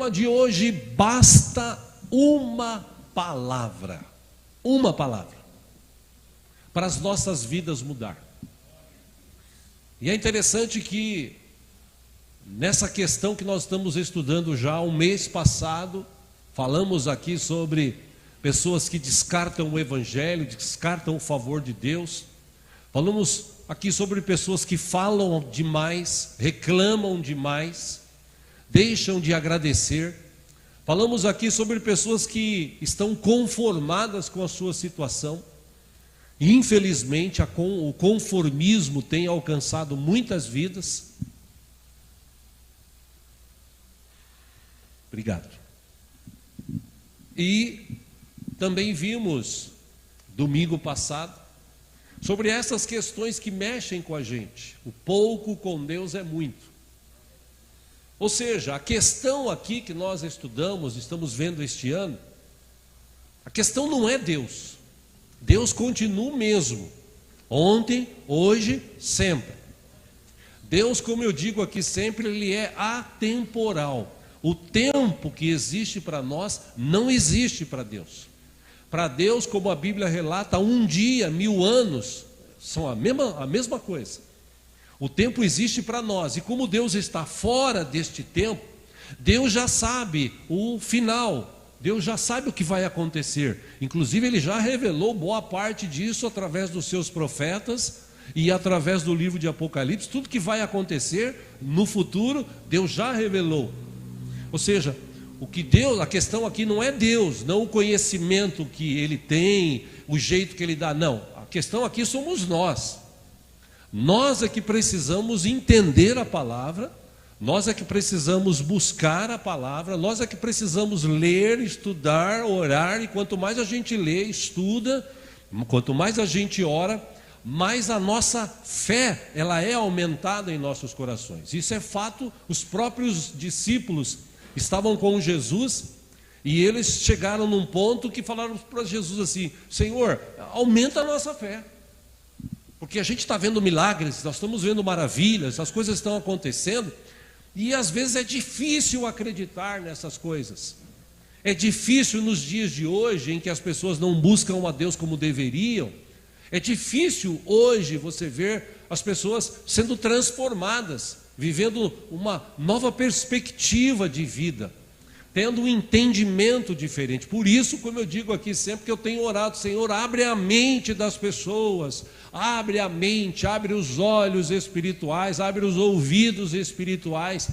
tema de hoje: basta uma palavra para as nossas vidas mudar. E é interessante que nessa questão que nós estamos estudando já o mês passado, falamos aqui sobre pessoas que descartam o evangelho, descartam o favor de Deus. Falamos aqui sobre pessoas que falam demais, reclamam demais, deixam de agradecer. Falamos aqui sobre pessoas que estão conformadas com a sua situação. Infelizmente, o conformismo tem alcançado muitas vidas. Obrigado. E também vimos, domingo passado, sobre essas questões que mexem com a gente. O pouco com Deus é muito. Ou seja, a questão aqui que nós estamos vendo este ano, a questão não é Deus. Deus continua o mesmo, ontem, hoje, sempre. Deus, como eu digo aqui sempre, Ele é atemporal. O tempo que existe para nós não existe para Deus. Para Deus, como a Bíblia relata, um dia, 1000 anos, são a mesma coisa. O tempo existe para nós, e como Deus está fora deste tempo, Deus já sabe o final. Deus já sabe o que vai acontecer. Inclusive Ele já revelou boa parte disso através dos seus profetas e através do livro de Apocalipse. Tudo que vai acontecer no futuro, Deus já revelou. Ou seja, a questão aqui não é Deus, não o conhecimento que Ele tem, o jeito que Ele dá, não. A questão aqui somos nós. Nós é que precisamos entender a palavra. Nós é que precisamos buscar a palavra, nós é que precisamos ler, estudar, orar, e quanto mais a gente lê, estuda, quanto mais a gente ora, mais a nossa fé, ela é aumentada em nossos corações. Isso é fato. Os próprios discípulos estavam com Jesus, e eles chegaram num ponto que falaram para Jesus assim: Senhor, aumenta a nossa fé, porque a gente está vendo milagres, nós estamos vendo maravilhas, as coisas estão acontecendo, e às vezes é difícil acreditar nessas coisas. É difícil nos dias de hoje, em que as pessoas não buscam a Deus como deveriam. É difícil hoje você ver as pessoas sendo transformadas, vivendo uma nova perspectiva de vida, tendo um entendimento diferente. Por isso, como eu digo aqui sempre, que eu tenho orado: Senhor, abre a mente das pessoas, abre a mente, abre os olhos espirituais, abre os ouvidos espirituais,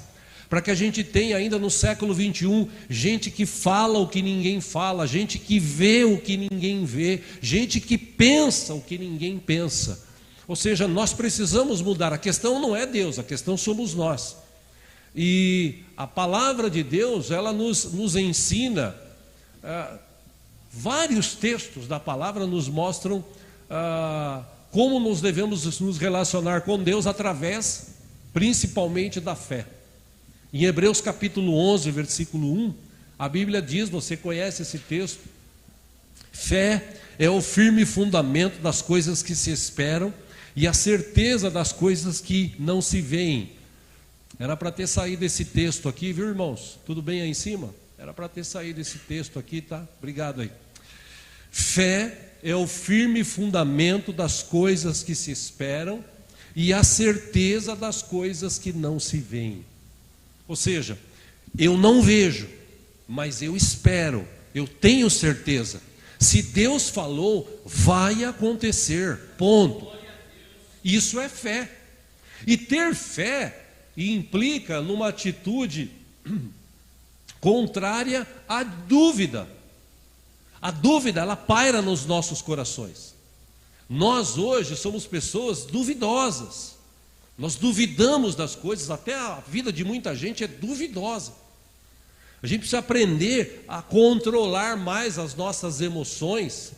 para que a gente tenha ainda no século 21, gente que fala o que ninguém fala, gente que vê o que ninguém vê, gente que pensa o que ninguém pensa. Ou seja, nós precisamos mudar. A questão não é Deus, a questão somos nós. E a palavra de Deus, ela nos ensina, vários textos da palavra nos mostram como nós devemos nos relacionar com Deus através, principalmente, da fé. Em Hebreus capítulo 11, versículo 1, a Bíblia diz, você conhece esse texto: fé é o firme fundamento das coisas que se esperam e a certeza das coisas que não se veem. Era para ter saído esse texto aqui, viu, irmãos? Tudo bem aí em cima? Era para ter saído esse texto aqui, tá? Obrigado aí. Fé é o firme fundamento das coisas que se esperam e a certeza das coisas que não se veem. Ou seja, eu não vejo, mas eu espero, eu tenho certeza. Se Deus falou, vai acontecer, ponto. Isso é fé. E ter fé implica numa atitude contrária à dúvida. A dúvida, ela paira nos nossos corações. Nós hoje somos pessoas duvidosas. Nós duvidamos das coisas, até a vida de muita gente é duvidosa. A gente precisa aprender a controlar mais as nossas emoções.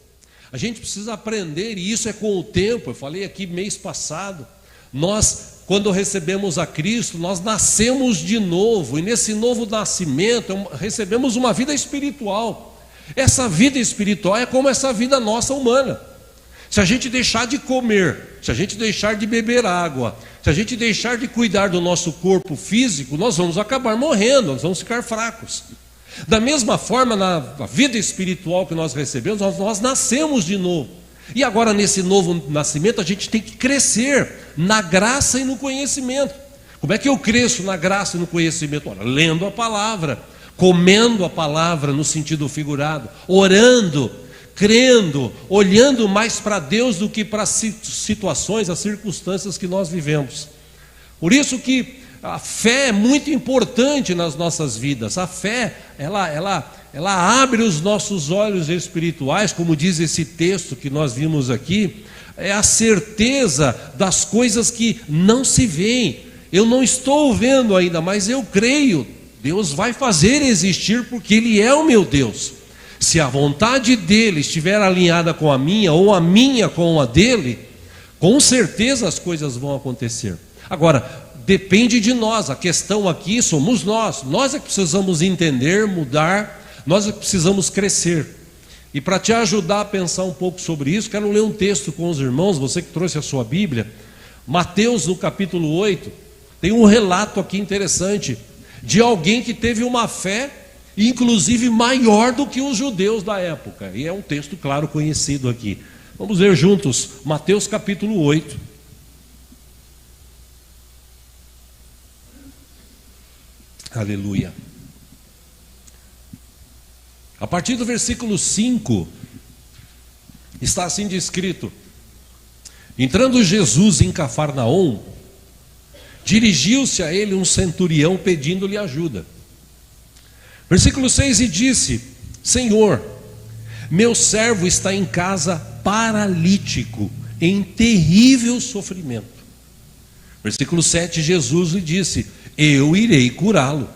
A gente precisa aprender, e isso é com o tempo. Eu falei aqui mês passado, nós, quando recebemos a Cristo, nós nascemos de novo, e nesse novo nascimento recebemos uma vida espiritual. Essa vida espiritual é como essa vida nossa humana. Se a gente deixar de comer, se a gente deixar de beber água, se a gente deixar de cuidar do nosso corpo físico, nós vamos acabar morrendo, nós vamos ficar fracos. Da mesma forma, na vida espiritual que nós recebemos, nós nascemos de novo. E agora, nesse novo nascimento, a gente tem que crescer na graça e no conhecimento. Como é que eu cresço na graça e no conhecimento? Ora, lendo a palavra, comendo a palavra no sentido figurado, orando, crendo, olhando mais para Deus do que para as situações, as circunstâncias que nós vivemos. Por isso que a fé é muito importante nas nossas vidas. A fé, ela abre os nossos olhos espirituais, como diz esse texto que nós vimos aqui, é a certeza das coisas que não se veem. Eu não estou vendo ainda, mas eu creio. Deus vai fazer existir porque Ele é o meu Deus. Se a vontade dEle estiver alinhada com a minha, ou a minha com a dEle, com certeza as coisas vão acontecer. Agora, depende de nós, a questão aqui somos nós é que precisamos entender, mudar, nós é que precisamos crescer. E para te ajudar a pensar um pouco sobre isso, quero ler um texto com os irmãos, você que trouxe a sua Bíblia, Mateus no capítulo 8, tem um relato aqui interessante, de alguém que teve uma fé, inclusive maior do que os judeus da época, e é um texto claro conhecido aqui. Vamos ver juntos, Mateus capítulo 8. Aleluia. A partir do versículo 5, está assim descrito: entrando Jesus em Cafarnaum, dirigiu-se a ele um centurião pedindo-lhe ajuda. Versículo 6, e disse: Senhor, meu servo está em casa paralítico, em terrível sofrimento. Versículo 7, Jesus lhe disse: eu irei curá-lo.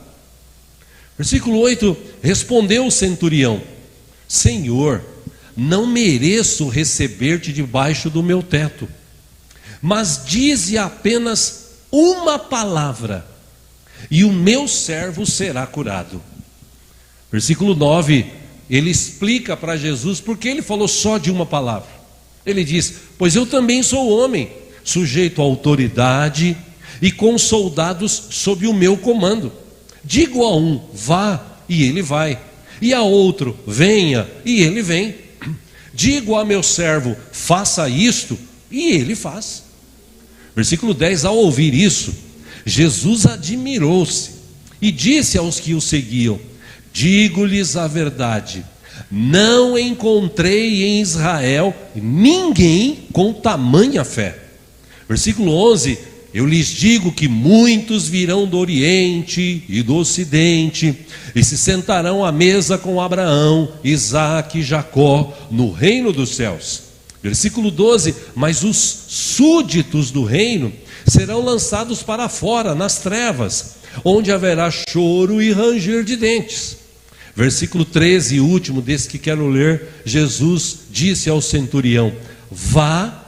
Versículo 8, respondeu o centurião: Senhor, não mereço receber-te debaixo do meu teto, mas dize apenas uma palavra, e o meu servo será curado. Versículo 9, ele explica para Jesus porque ele falou só de uma palavra. Ele diz: pois eu também sou homem, sujeito à autoridade e com soldados sob o meu comando. Digo a um, vá, e ele vai, e a outro, venha, e ele vem. Digo a meu servo, faça isto, e ele faz. Versículo 10, ao ouvir isso, Jesus admirou-se e disse aos que o seguiam: digo-lhes a verdade, não encontrei em Israel ninguém com tamanha fé. Versículo 11, eu lhes digo que muitos virão do Oriente e do Ocidente e se sentarão à mesa com Abraão, Isaque e Jacó no reino dos céus. Versículo 12, mas os súditos do reino serão lançados para fora, nas trevas, onde haverá choro e ranger de dentes. Versículo 13, e último desse que quero ler, Jesus disse ao centurião: vá,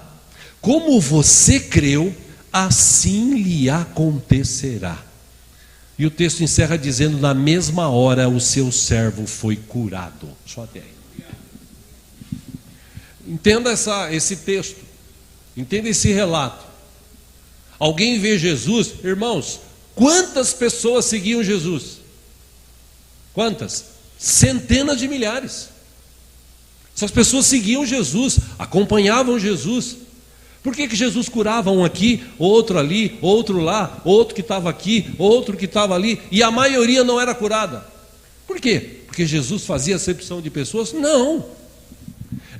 como você creu, assim lhe acontecerá. E o texto encerra dizendo: na mesma hora o seu servo foi curado. Só até aí. Entenda esse texto, entenda esse relato. Alguém vê Jesus, irmãos, quantas pessoas seguiam Jesus? Quantas? Centenas de milhares. Essas pessoas seguiam Jesus, acompanhavam Jesus. Por que Jesus curava um aqui, outro ali, outro lá, outro que estava aqui, outro que estava ali, e a maioria não era curada? Por quê? Porque Jesus fazia acepção de pessoas? Não.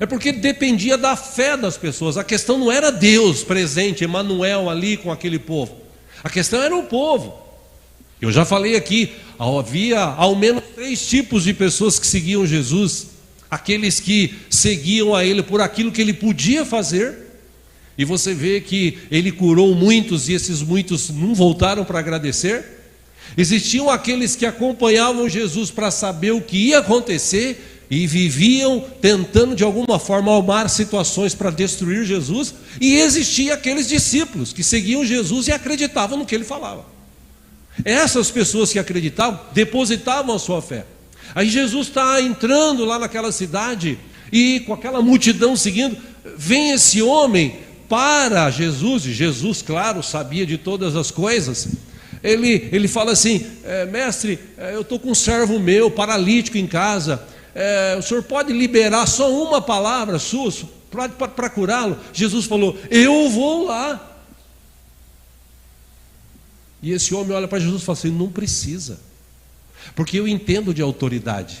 É porque dependia da fé das pessoas. A questão não era Deus presente, Emanuel ali com aquele povo. A questão era o povo. Eu já falei aqui, havia ao menos 3 tipos de pessoas que seguiam Jesus. Aqueles que seguiam a Ele por aquilo que Ele podia fazer. E você vê que Ele curou muitos e esses muitos não voltaram para agradecer. Existiam aqueles que acompanhavam Jesus para saber o que ia acontecer e viviam tentando de alguma forma armar situações para destruir Jesus. E existiam aqueles discípulos que seguiam Jesus e acreditavam no que Ele falava. Essas pessoas que acreditavam, depositavam a sua fé. Aí Jesus está entrando lá naquela cidade e com aquela multidão seguindo, vem esse homem para Jesus, e Jesus, claro, sabia de todas as coisas. Ele fala assim: mestre, eu estou com um servo meu paralítico em casa, o senhor pode liberar só uma palavra sua para curá-lo? Jesus falou: eu vou lá. E esse homem olha para Jesus e fala assim: não precisa, porque eu entendo de autoridade,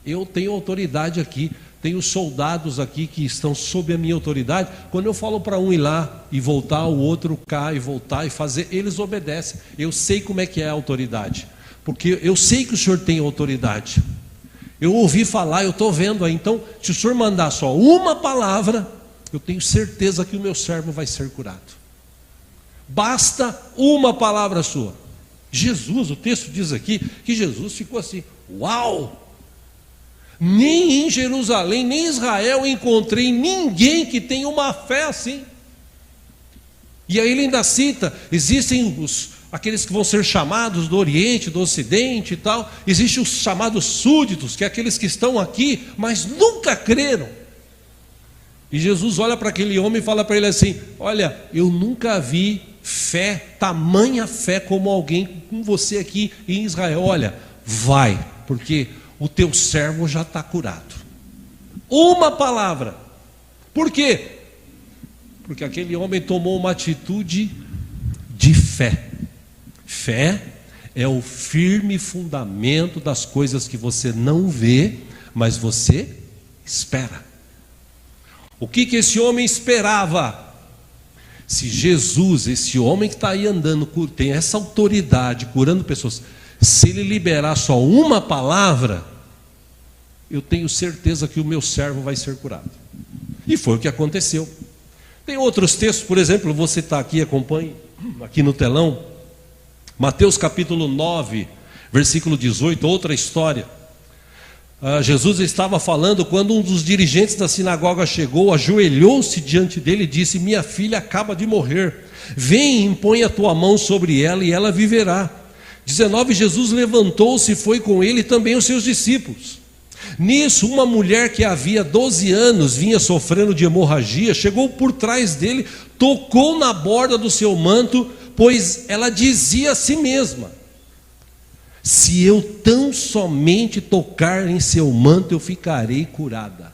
eu tenho autoridade aqui, tenho soldados aqui que estão sob a minha autoridade. Quando eu falo para um ir lá e voltar, o outro cá e voltar e fazer, eles obedecem. Eu sei como é que é a autoridade, porque eu sei que o senhor tem autoridade, eu ouvi falar, eu estou vendo aí. Então, se o senhor mandar só uma palavra, eu tenho certeza que o meu servo vai ser curado. Basta uma palavra sua. Jesus, o texto diz aqui que Jesus ficou assim: uau! Nem em Jerusalém, nem em Israel encontrei ninguém que tenha uma fé assim. E aí ele ainda cita: existem aqueles que vão ser chamados do Oriente, do Ocidente e tal. Existem os chamados súditos, que é aqueles que estão aqui, mas nunca creram. E Jesus olha para aquele homem e fala para ele assim: olha, eu nunca vi fé, tamanha fé como alguém com você aqui em Israel. Olha, vai, porque o teu servo já está curado. Uma palavra. Por quê? Porque aquele homem tomou uma atitude de fé. Fé é o firme fundamento das coisas que você não vê, mas você espera. O que esse homem esperava? Se Jesus, esse homem que está aí andando, tem essa autoridade, curando pessoas, se ele liberar só uma palavra, eu tenho certeza que o meu servo vai ser curado. E foi o que aconteceu. Tem outros textos, por exemplo, você está aqui, acompanhe aqui no telão, Mateus capítulo 9, versículo 18, outra história. Jesus estava falando quando um dos dirigentes da sinagoga chegou, ajoelhou-se diante dele e disse: minha filha acaba de morrer, vem e impõe a tua mão sobre ela e ela viverá. 19, Jesus levantou-se e foi com ele também os seus discípulos. Nisso, uma mulher que havia 12 anos vinha sofrendo de hemorragia, chegou por trás dele, tocou na borda do seu manto, pois ela dizia a si mesma: se eu tão somente tocar em seu manto, eu ficarei curada.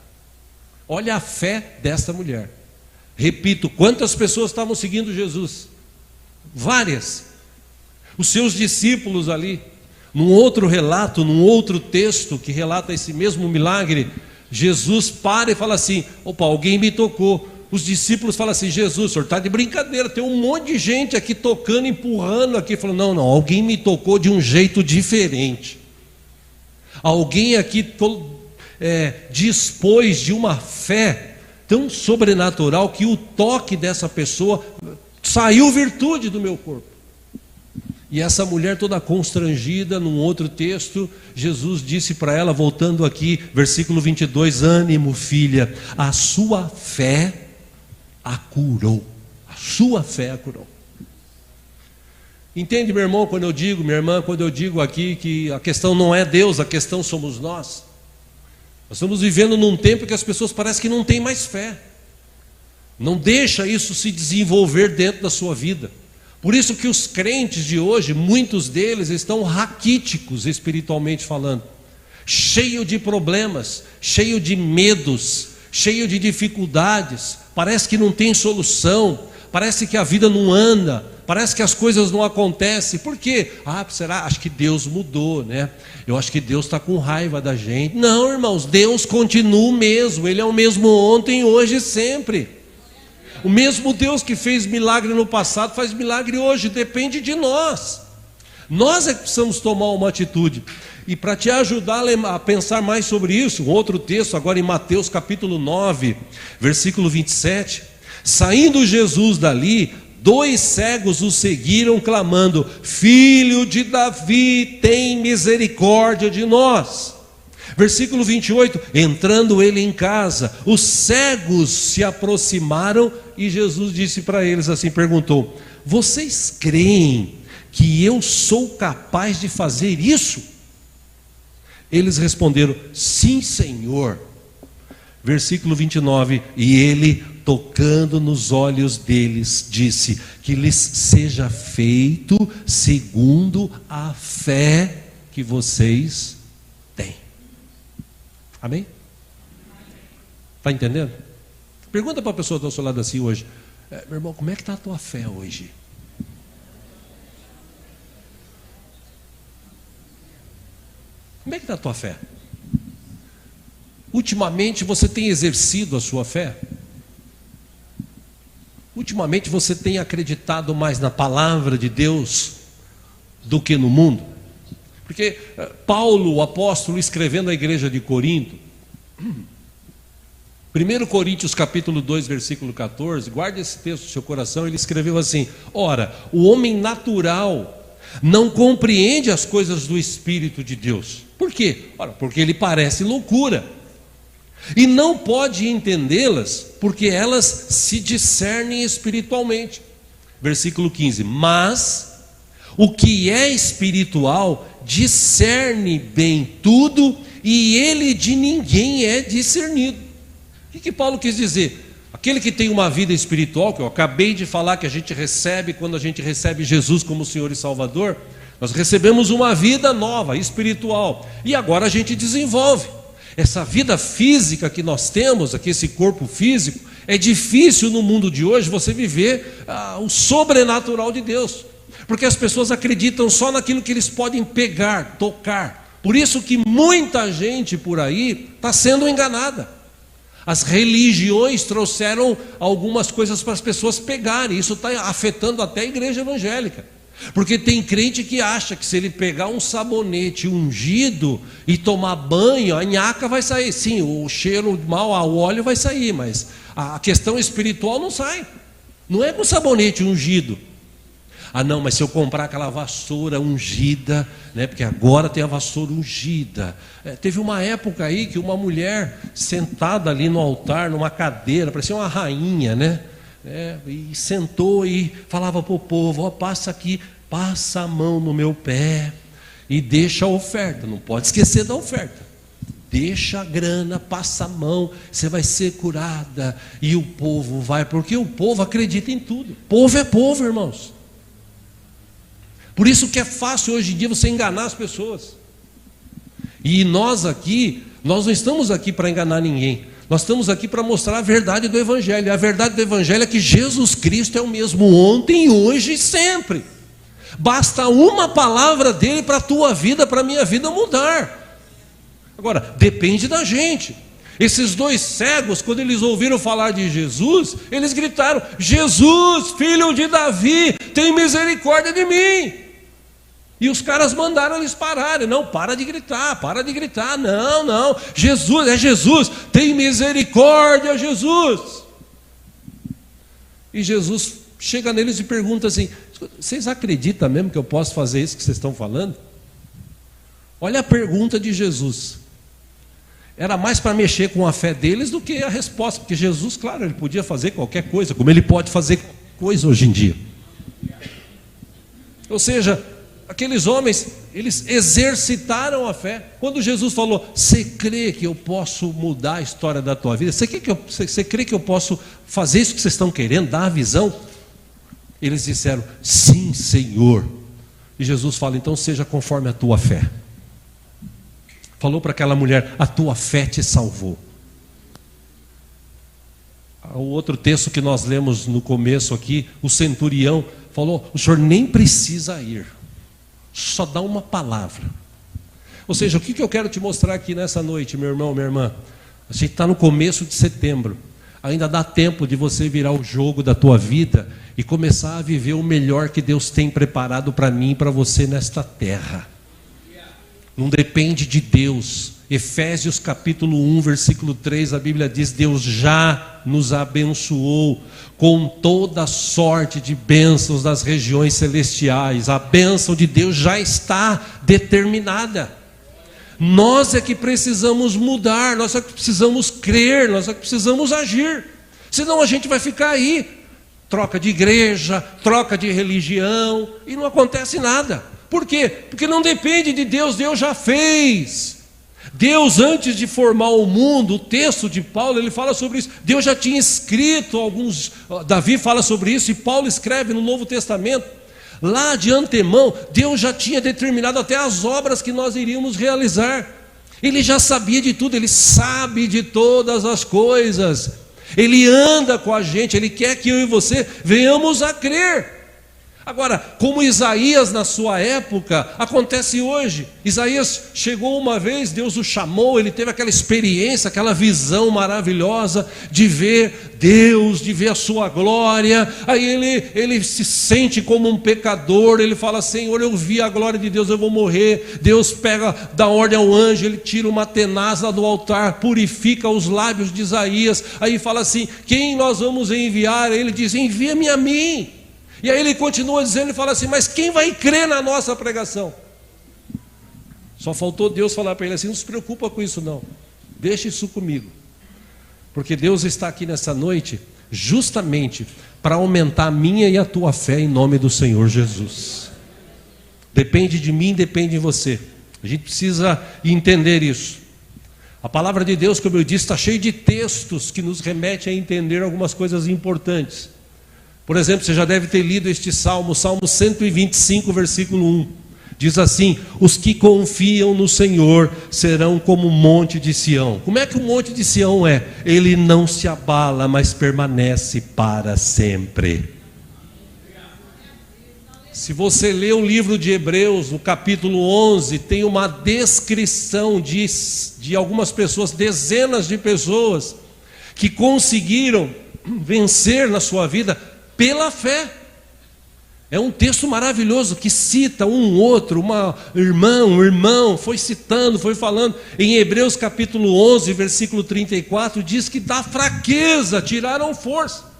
Olha a fé desta mulher. Repito, quantas pessoas estavam seguindo Jesus? Várias. Os seus discípulos ali. Num outro relato, num outro texto que relata esse mesmo milagre, Jesus para e fala assim: opa, alguém me tocou. Os discípulos falam assim: Jesus, o senhor está de brincadeira, tem um monte de gente aqui tocando, empurrando aqui. Falou: não, alguém me tocou de um jeito diferente. Alguém aqui dispôs de uma fé tão sobrenatural que o toque dessa pessoa saiu virtude do meu corpo. E essa mulher toda constrangida, num outro texto, Jesus disse para ela, voltando aqui, versículo 22, ânimo, filha, a sua fé a curou. A sua fé a curou. Entende, meu irmão, quando eu digo, minha irmã, quando eu digo aqui que a questão não é Deus, a questão somos nós. Nós estamos vivendo num tempo que as pessoas parecem que não têm mais fé. Não deixa isso se desenvolver dentro da sua vida. Por isso que os crentes de hoje, muitos deles estão raquíticos espiritualmente falando, cheio de problemas, cheio de medos, cheio de dificuldades, parece que não tem solução, parece que a vida não anda, parece que as coisas não acontecem. Por quê? Será? Acho que Deus mudou, né? Eu acho que Deus está com raiva da gente. Não, irmãos, Deus continua o mesmo, Ele é o mesmo ontem, hoje e sempre. O mesmo Deus que fez milagre no passado, faz milagre hoje, depende de nós. Nós é que precisamos tomar uma atitude. E para te ajudar a pensar mais sobre isso, outro texto, agora em Mateus capítulo 9, versículo 27. Saindo Jesus dali, 2 cegos o seguiram, clamando: Filho de Davi, tem misericórdia de nós. Versículo 28, entrando ele em casa, os cegos se aproximaram e Jesus disse para eles assim, perguntou: vocês creem que eu sou capaz de fazer isso? Eles responderam: sim, Senhor. Versículo 29, e ele, tocando nos olhos deles, disse, que lhes seja feito segundo a fé que vocês têm. Amém? Está entendendo? Pergunta para a pessoa do seu lado assim hoje, meu irmão, como é que está a tua fé hoje? Como é que está a tua fé? Ultimamente você tem exercido a sua fé? Ultimamente você tem acreditado mais na palavra de Deus do que no mundo? Porque Paulo, o apóstolo, escrevendo à igreja de Corinto, 1 Coríntios capítulo 2, versículo 14, guarde esse texto no seu coração, ele escreveu assim, ora, o homem natural não compreende as coisas do Espírito de Deus. Por quê? Ora, porque ele parece loucura. E não pode entendê-las, porque elas se discernem espiritualmente. Versículo 15, mas o que é espiritual discerne bem tudo, e ele de ninguém é discernido. O que Paulo quis dizer? Aquele que tem uma vida espiritual, que eu acabei de falar que a gente recebe quando a gente recebe Jesus como Senhor e Salvador, nós recebemos uma vida nova, espiritual, e agora a gente desenvolve. Essa vida física que nós temos, aqui esse corpo físico, é difícil no mundo de hoje você viver o sobrenatural de Deus, porque as pessoas acreditam só naquilo que eles podem pegar, tocar. Por isso que muita gente por aí está sendo enganada. As religiões trouxeram algumas coisas para as pessoas pegarem, isso está afetando até a igreja evangélica. Porque tem crente que acha que se ele pegar um sabonete ungido e tomar banho, a nhaca vai sair. Sim, o cheiro mal ao óleo vai sair, mas a questão espiritual não sai. Não é com sabonete ungido. Ah não, mas se eu comprar aquela vassoura ungida, né, porque agora tem a vassoura ungida. Teve uma época aí que uma mulher sentada ali no altar, numa cadeira, parecia uma rainha, né? E sentou e falava para o povo, passa aqui, passa a mão no meu pé e deixa a oferta, não pode esquecer da oferta, deixa a grana, passa a mão, você vai ser curada. E o povo vai, porque o povo acredita em tudo, povo é povo, irmãos. Por isso que é fácil hoje em dia você enganar as pessoas. E nós aqui, nós não estamos aqui para enganar ninguém. Nós estamos aqui para mostrar a verdade do Evangelho. A verdade do Evangelho é que Jesus Cristo é o mesmo ontem, hoje e sempre. Basta uma palavra dele para a tua vida, para a minha vida mudar. Agora, depende da gente. Esses dois cegos, quando eles ouviram falar de Jesus, eles gritaram, Jesus, filho de Davi, tem misericórdia de mim. E os caras mandaram eles pararem. Não, para de gritar, não, Jesus, é Jesus, tem misericórdia, Jesus. E Jesus chega neles e pergunta assim, vocês acreditam mesmo que eu posso fazer isso que vocês estão falando? Olha a pergunta de Jesus. Era mais para mexer com a fé deles do que a resposta, porque Jesus, claro, ele podia fazer qualquer coisa, como ele pode fazer qualquer coisa hoje em dia. Ou seja, aqueles homens, eles exercitaram a fé. Quando Jesus falou, você crê que eu posso mudar a história da tua vida? Você crê que eu posso fazer isso que vocês estão querendo, dar a visão? Eles disseram, sim, Senhor. E Jesus fala, então seja conforme a tua fé. Falou para aquela mulher, a tua fé te salvou. O outro texto que nós lemos no começo aqui, o centurião falou, o senhor nem precisa ir, só dá uma palavra. Ou seja, o que eu quero te mostrar aqui nessa noite, meu irmão, minha irmã? A gente está no começo de setembro, ainda dá tempo de você virar o jogo da tua vida e começar a viver o melhor que Deus tem preparado para mim e para você nesta terra. Não depende de Deus. Efésios capítulo 1, versículo 3, a Bíblia diz, Deus já nos abençoou com toda sorte de bênçãos das regiões celestiais. A bênção de Deus já está determinada. Nós é que precisamos mudar, nós é que precisamos crer, nós é que precisamos agir. Senão a gente vai ficar aí, troca de igreja, troca de religião, e não acontece nada. Por quê? Porque não depende de Deus, Deus já fez. Deus, antes de formar o mundo, o texto de Paulo, ele fala sobre isso. Deus já tinha escrito Davi fala sobre isso, e Paulo escreve no Novo Testamento. Lá de antemão, Deus já tinha determinado até as obras que nós iríamos realizar. Ele já sabia de tudo, Ele sabe de todas as coisas. Ele anda com a gente, Ele quer que eu e você venhamos a crer. Agora, como Isaías na sua época, acontece hoje. Isaías chegou uma vez, Deus o chamou, ele teve aquela experiência, aquela visão maravilhosa de ver Deus, de ver a sua glória. Aí ele se sente como um pecador, ele fala: Senhor, eu vi a glória de Deus, eu vou morrer. Deus dá ordem ao anjo, ele tira uma tenaz lá do altar, purifica os lábios de Isaías. Aí fala assim: quem nós vamos enviar? Ele diz: envia-me a mim. E aí ele continua dizendo e fala assim: mas quem vai crer na nossa pregação? Só faltou Deus falar para ele assim: não se preocupa com isso não, deixa isso comigo. Porque Deus está aqui nessa noite justamente para aumentar a minha e a tua fé em nome do Senhor Jesus. Depende de mim, depende de você. A gente precisa entender isso. A palavra de Deus, como eu disse, está cheia de textos que nos remetem a entender algumas coisas importantes. Por exemplo, você já deve ter lido este salmo, Salmo 125, versículo 1. Diz assim: os que confiam no Senhor serão como o monte de Sião. Como é que o monte de Sião é? Ele não se abala, mas permanece para sempre. Se você ler o livro de Hebreus, no capítulo 11, tem uma descrição de algumas pessoas, dezenas de pessoas, que conseguiram vencer na sua vida pela fé. É um texto maravilhoso que cita um outro, um irmão, foi citando, foi falando. Em Hebreus capítulo 11, versículo 34, diz que da fraqueza tiraram força.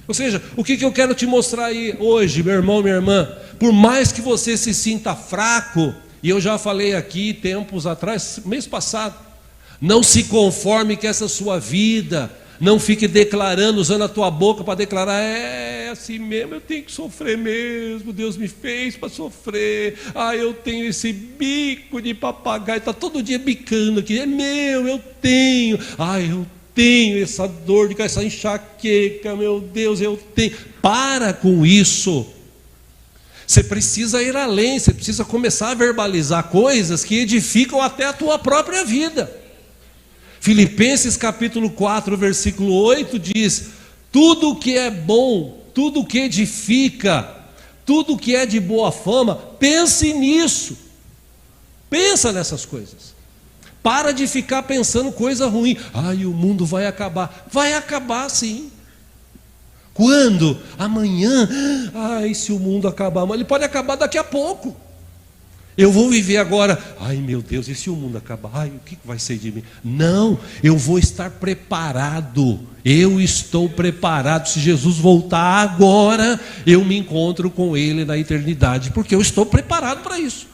Ou seja, o que eu quero te mostrar aí hoje, meu irmão, minha irmã? Por mais que você se sinta fraco, e eu já falei aqui tempos atrás, mês passado, não se conforme com essa sua vida. Não fique declarando, usando a tua boca para declarar: é assim mesmo, eu tenho que sofrer mesmo, Deus me fez para sofrer. Eu tenho esse bico de papagaio, está todo dia bicando aqui, é meu, eu tenho. Eu tenho essa dor de cabeça, essa enxaqueca, meu Deus, eu tenho. Para com isso. Você precisa ir além, você precisa começar a verbalizar coisas que edificam até a tua própria vida. Filipenses capítulo 4, versículo 8 diz: tudo que é bom, tudo que edifica, tudo que é de boa fama, pense nisso. Pensa nessas coisas. Para de ficar pensando coisa ruim. O mundo vai acabar. Vai acabar sim. Quando? Amanhã. E se o mundo acabar? Mas ele pode acabar daqui a pouco. Eu vou viver agora, meu Deus, e se o mundo acabar? O que vai ser de mim? Não, eu vou estar preparado. Eu estou preparado. Se Jesus voltar agora, eu me encontro com Ele na eternidade, porque eu estou preparado para isso.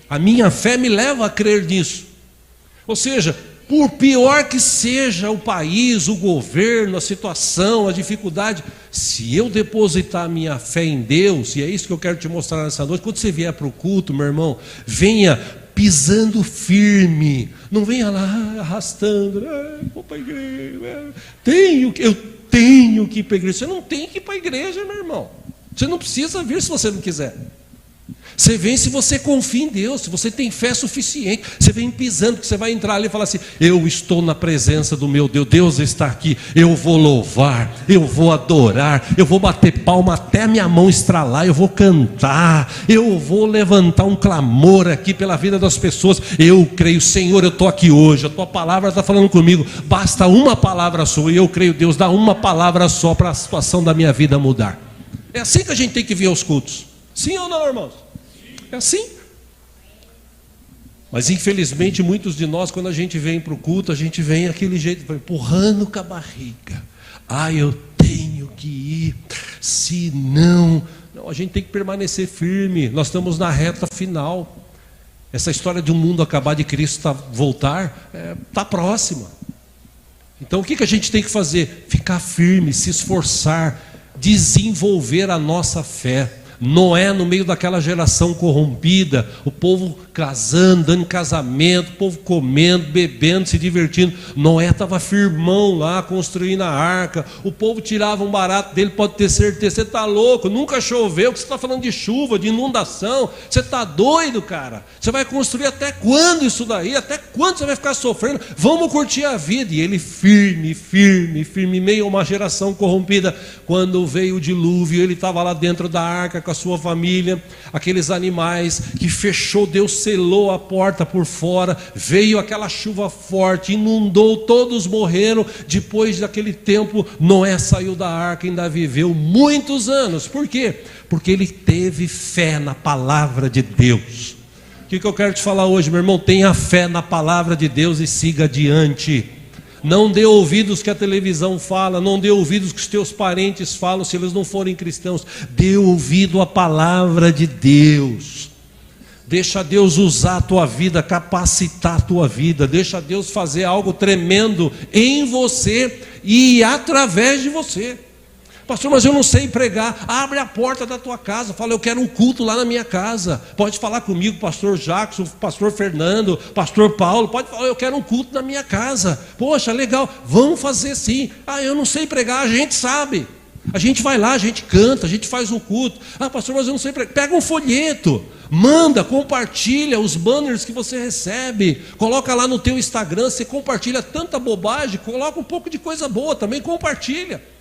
A minha fé me leva a crer nisso. Ou seja, por pior que seja o país, o governo, a situação, a dificuldade, se eu depositar a minha fé em Deus, e é isso que eu quero te mostrar nessa noite, quando você vier para o culto, meu irmão, venha pisando firme, não venha lá arrastando: vou para a igreja, eu tenho que ir para a igreja. Você não tem que ir para a igreja, meu irmão. Você não precisa vir se você não quiser. Você vem se você confia em Deus, se você tem fé suficiente. Você vem pisando, que você vai entrar ali e falar assim: eu estou na presença do meu Deus, Deus está aqui, eu vou louvar, eu vou adorar, eu vou bater palma até a minha mão estralar, eu vou cantar, eu vou levantar um clamor aqui pela vida das pessoas. Eu creio, Senhor, eu estou aqui hoje, a tua palavra está falando comigo, basta uma palavra sua, e eu creio, Deus, dá uma palavra só para a situação da minha vida mudar. É assim que a gente tem que vir aos cultos. Sim ou não, irmãos? É assim. Mas infelizmente muitos de nós, quando a gente vem para o culto, a gente vem daquele jeito, vai empurrando com a barriga. Eu tenho que ir, se não, a gente tem que permanecer firme. Nós estamos na reta final. Essa história de um mundo acabar, de Cristo voltar, está próxima. Então o que a gente tem que fazer? Ficar firme, se esforçar, desenvolver a nossa fé. Noé, no meio daquela geração corrompida, o povo casando, dando em casamento, o povo comendo, bebendo, se divertindo. Noé estava firmão lá, construindo a arca. O povo tirava um barato dele, pode ter certeza. Você está louco, nunca choveu, que você está falando de chuva, de inundação. Você está doido, cara? Você vai construir até quando isso daí? Até quando você vai ficar sofrendo? Vamos curtir a vida. E ele firme, meio a uma geração corrompida. Quando veio o dilúvio, ele estava lá dentro da arca com a sua família, aqueles animais que fechou, Deus selou a porta por fora, veio aquela chuva forte, inundou, todos morreram. Depois daquele tempo, Noé saiu da arca e ainda viveu muitos anos. Por quê? Porque ele teve fé na palavra de Deus. O que eu quero te falar hoje, meu irmão? Tenha fé na palavra de Deus e siga adiante. Não dê ouvidos que a televisão fala, não dê ouvidos que os teus parentes falam, se eles não forem cristãos. Dê ouvido à palavra de Deus. Deixa Deus usar a tua vida, capacitar a tua vida. Deixa Deus fazer algo tremendo em você e através de você. Pastor, mas eu não sei pregar. Abre a porta da tua casa, fala, eu quero um culto lá na minha casa. Pode falar comigo, pastor Jackson, pastor Fernando, pastor Paulo. Pode falar, eu quero um culto na minha casa. Poxa, legal, vamos fazer sim. Eu não sei pregar, a gente sabe. A gente vai lá, a gente canta, a gente faz um culto. Pastor, mas eu não sei pregar. Pega um folheto, manda, compartilha os banners que você recebe. Coloca lá no teu Instagram, você compartilha tanta bobagem, coloca um pouco de coisa boa também, compartilha.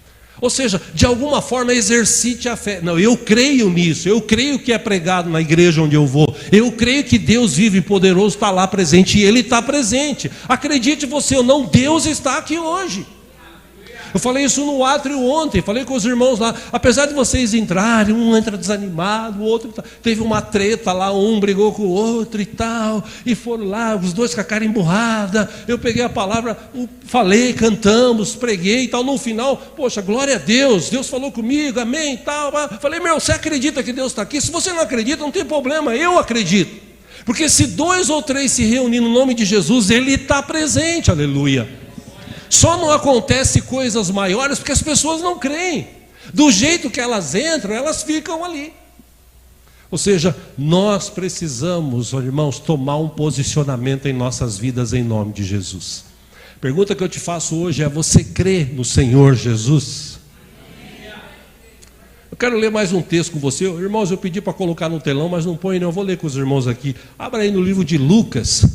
Ou seja, de alguma forma exercite a fé. Não, eu creio nisso, eu creio que é pregado na igreja onde eu vou. Eu creio que Deus vive poderoso, está lá presente e Ele está presente. Acredite você ou não, Deus está aqui hoje. Eu falei isso no átrio ontem, falei com os irmãos lá. Apesar de vocês entrarem, um entra desanimado, o outro teve uma treta lá, um brigou com o outro e tal, e foram lá, os dois com a cara emburrada. Eu peguei a palavra, falei, cantamos, preguei e tal. No final, poxa, glória a Deus, Deus falou comigo, amém e tal. Falei, você acredita que Deus está aqui? Se você não acredita, não tem problema, eu acredito. Porque se 2 ou 3 se reunirem no nome de Jesus, Ele está presente, aleluia. Só não acontece coisas maiores porque as pessoas não creem. Do jeito que elas entram, elas ficam ali. Ou seja, nós precisamos, irmãos, tomar um posicionamento em nossas vidas em nome de Jesus. A pergunta que eu te faço hoje é: você crê no Senhor Jesus? Eu quero ler mais um texto com você. Irmãos, eu pedi para colocar no telão, mas não põe não, eu vou ler com os irmãos aqui. Abra aí no livro de Lucas,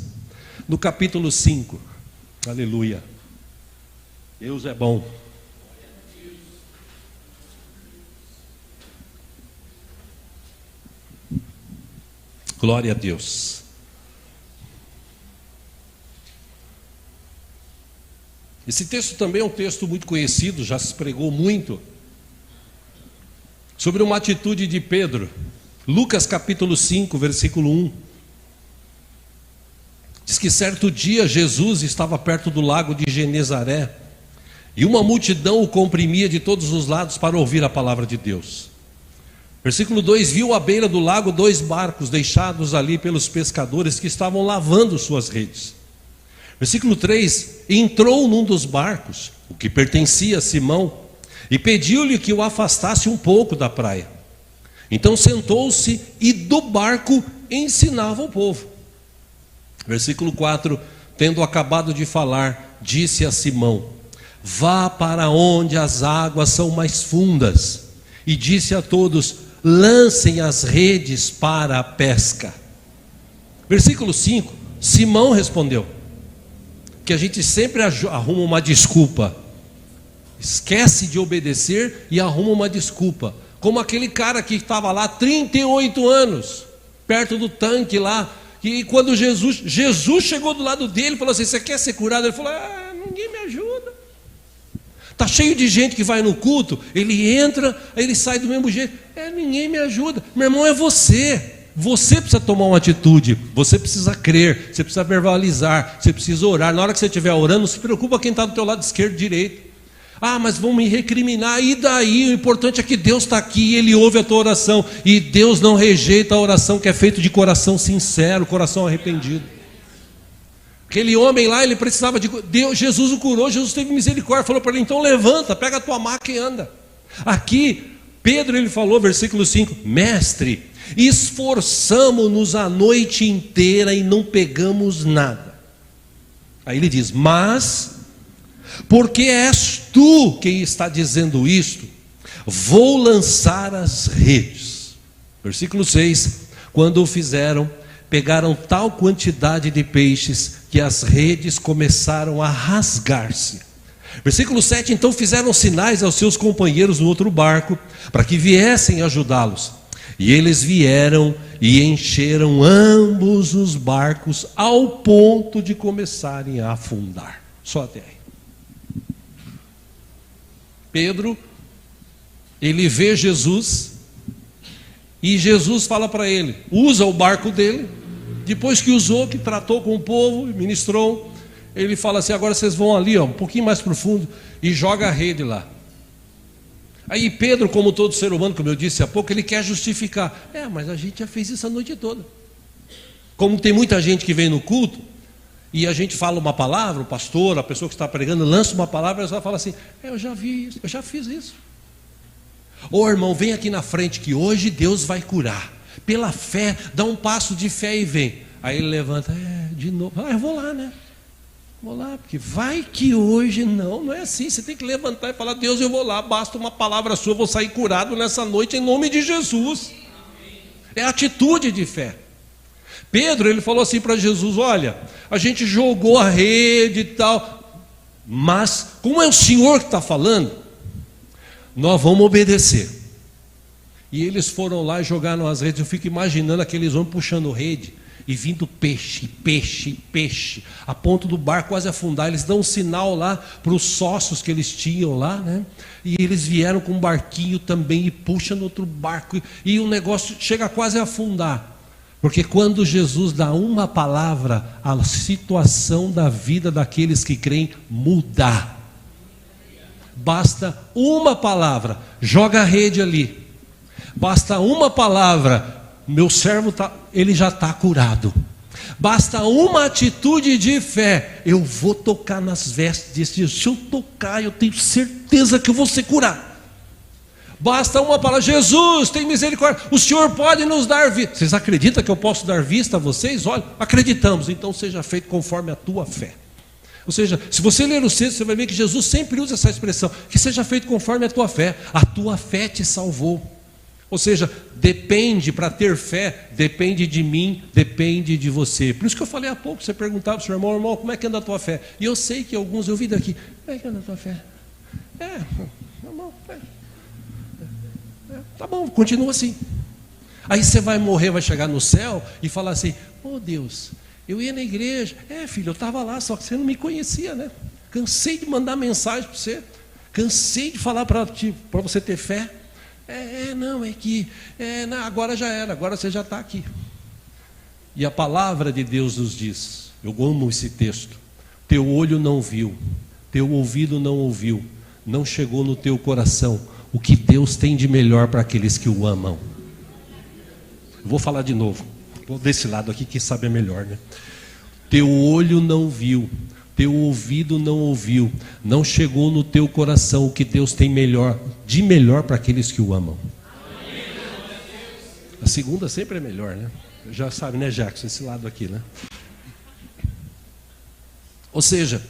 no capítulo 5. Aleluia. Deus é bom. Glória a Deus. Esse texto também é um texto muito conhecido, já se pregou muito, sobre uma atitude de Pedro. Lucas capítulo 5, versículo 1. Diz que certo dia Jesus estava perto do lago de Genezaré, e uma multidão o comprimia de todos os lados para ouvir a palavra de Deus. Versículo 2: viu à beira do lago 2 barcos deixados ali pelos pescadores que estavam lavando suas redes. Versículo 3: entrou num dos barcos, o que pertencia a Simão, e pediu-lhe que o afastasse um pouco da praia. Então sentou-se e do barco ensinava o povo. Versículo 4: tendo acabado de falar, disse a Simão: vá para onde as águas são mais fundas. E disse a todos: lancem as redes para a pesca. Versículo 5: Simão respondeu, que a gente sempre arruma uma desculpa, esquece de obedecer e arruma uma desculpa, como aquele cara que estava lá 38 anos, perto do tanque lá, e quando Jesus chegou do lado dele, falou assim: você quer ser curado? Ele falou: ninguém me ajuda. Está cheio de gente que vai no culto, ele entra, aí ele sai do mesmo jeito. Ninguém me ajuda. Meu irmão, é você. Você precisa tomar uma atitude, você precisa crer, você precisa verbalizar, você precisa orar. Na hora que você estiver orando, não se preocupa quem está do teu lado esquerdo e direito. Mas vão me recriminar, e daí? O importante é que Deus está aqui e Ele ouve a tua oração. E Deus não rejeita a oração que é feita de coração sincero, coração arrependido. Aquele homem lá, ele precisava de Deus, Jesus o curou, Jesus teve misericórdia, falou para ele: então levanta, pega a tua maca e anda. Aqui, Pedro, ele falou, versículo 5, mestre, esforçamo-nos a noite inteira e não pegamos nada. Aí ele diz, mas, porque és tu quem está dizendo isto, vou lançar as redes. Versículo 6, quando o fizeram, pegaram tal quantidade de peixes que as redes começaram a rasgar-se. Versículo 7, então fizeram sinais aos seus companheiros no outro barco, para que viessem ajudá-los. E eles vieram e encheram ambos os barcos, ao ponto de começarem a afundar. Só até aí. Pedro, ele vê Jesus, e Jesus fala para ele, usa o barco dele. Depois que usou, que tratou com o povo, ministrou, ele fala assim, agora vocês vão ali, um pouquinho mais profundo, e joga a rede lá. Aí Pedro, como todo ser humano, como eu disse há pouco, ele quer justificar. Mas a gente já fez isso a noite toda. Como tem muita gente que vem no culto, e a gente fala uma palavra, o pastor, a pessoa que está pregando, lança uma palavra, e ela fala assim, eu já vi isso, eu já fiz isso. Ô irmão, vem aqui na frente que hoje Deus vai curar. Pela fé, dá um passo de fé e vem. Aí ele levanta, de novo, eu vou lá, né? Vou lá, porque vai que hoje não é assim. Você tem que levantar e falar, Deus, eu vou lá, basta uma palavra sua, eu vou sair curado nessa noite em nome de Jesus. É atitude de fé. Pedro, ele falou assim para Jesus, olha, a gente jogou a rede e tal, mas como é o Senhor que está falando, nós vamos obedecer. E eles foram lá e jogaram as redes. Eu fico imaginando aqueles homens puxando rede e vindo peixe, a ponto do barco quase afundar. Eles dão um sinal lá para os sócios que eles tinham lá, né? E eles vieram com um barquinho também e puxam no outro barco, e o negócio chega quase a afundar. Porque quando Jesus dá uma palavra, a situação da vida daqueles que creem muda. Basta uma palavra, joga a rede ali. Basta uma palavra, meu servo ele já está curado. Basta uma atitude de fé, eu vou tocar nas vestes desse Jesus. Se eu tocar, eu tenho certeza que eu vou ser curado. Basta uma palavra, Jesus, tem misericórdia, o Senhor pode nos dar vista. Vocês acreditam que eu posso dar vista a vocês? Olha, acreditamos, então seja feito conforme a tua fé. Ou seja, se você ler o texto, você vai ver que Jesus sempre usa essa expressão, que seja feito conforme a tua fé te salvou. Ou seja, depende, para ter fé, depende de mim, depende de você. Por isso que eu falei há pouco, você perguntava para o seu irmão, como é que anda a tua fé? E eu sei que alguns, eu vi daqui, como é que anda a tua fé? Irmão, tá bom, continua assim. Aí você vai morrer, vai chegar no céu e falar assim, Deus, eu ia na igreja, filho, eu estava lá, só que você não me conhecia, né? Cansei de mandar mensagem para você, cansei de falar para você ter fé. Agora já era, agora você já está aqui. E a palavra de Deus nos diz, eu amo esse texto, teu olho não viu, teu ouvido não ouviu, não chegou no teu coração o que Deus tem de melhor para aqueles que o amam. Eu vou falar de novo, vou desse lado aqui, quem sabe é melhor, né? Teu olho não viu, teu ouvido não ouviu, não chegou no teu coração o que Deus tem de melhor para aqueles que o amam. A segunda sempre é melhor, né? Já sabe, né, Jackson, esse lado aqui, né? Ou seja,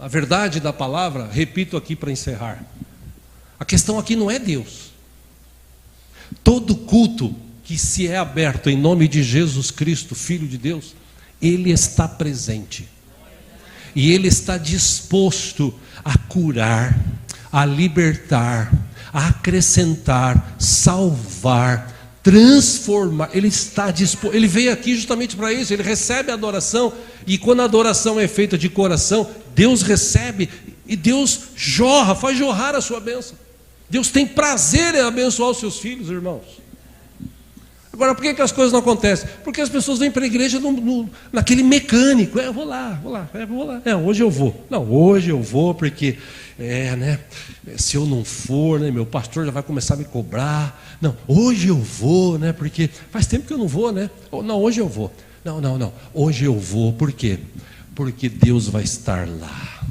a verdade da palavra, repito aqui para encerrar, a questão aqui não é Deus. Todo culto que se é aberto em nome de Jesus Cristo, Filho de Deus, Ele está presente. E Ele está disposto a curar, a libertar, a acrescentar, salvar, transformar. Ele está disposto. Ele veio aqui justamente para isso. Ele recebe a adoração. E quando a adoração é feita de coração, Deus recebe e Deus faz jorrar a sua bênção. Deus tem prazer em abençoar os seus filhos, irmãos. Agora, por que as coisas não acontecem? Porque as pessoas vêm para a igreja naquele mecânico. Eu vou lá. Hoje eu vou. Não, hoje eu vou porque, se eu não for, né, meu pastor já vai começar a me cobrar. Não, hoje eu vou, né, porque faz tempo que eu não vou, né? Não, hoje eu vou. Não, hoje eu vou. Por quê? Porque Deus vai estar lá.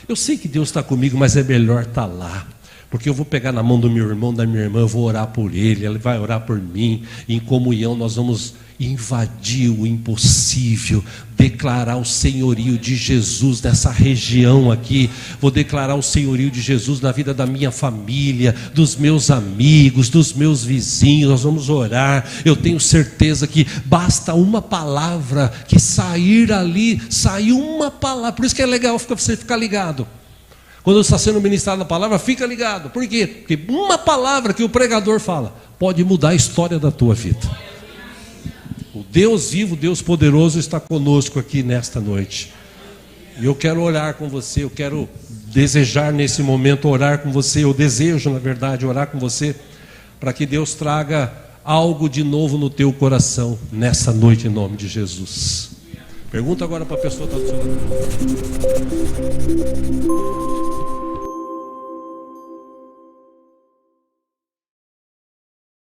Eu sei que Deus está comigo, mas é melhor estar lá. Porque eu vou pegar na mão do meu irmão, da minha irmã, eu vou orar por ele vai orar por mim. Em comunhão nós vamos invadir o impossível, declarar o senhorio de Jesus nessa região aqui. Vou declarar o senhorio de Jesus na vida da minha família, dos meus amigos, dos meus vizinhos. Nós vamos orar. Eu tenho certeza que basta uma palavra que sair ali, sair uma palavra. Por isso que é legal você ficar ligado. Quando está sendo ministrada a palavra, fica ligado. Por quê? Porque uma palavra que o pregador fala pode mudar a história da tua vida. O Deus vivo, o Deus poderoso está conosco aqui nesta noite. E eu quero orar com você, eu quero desejar nesse momento orar com você. Eu desejo, na verdade, orar com você para que Deus traga algo de novo no teu coração nessa noite, em nome de Jesus. Pergunta agora para a pessoa que está do seu lado.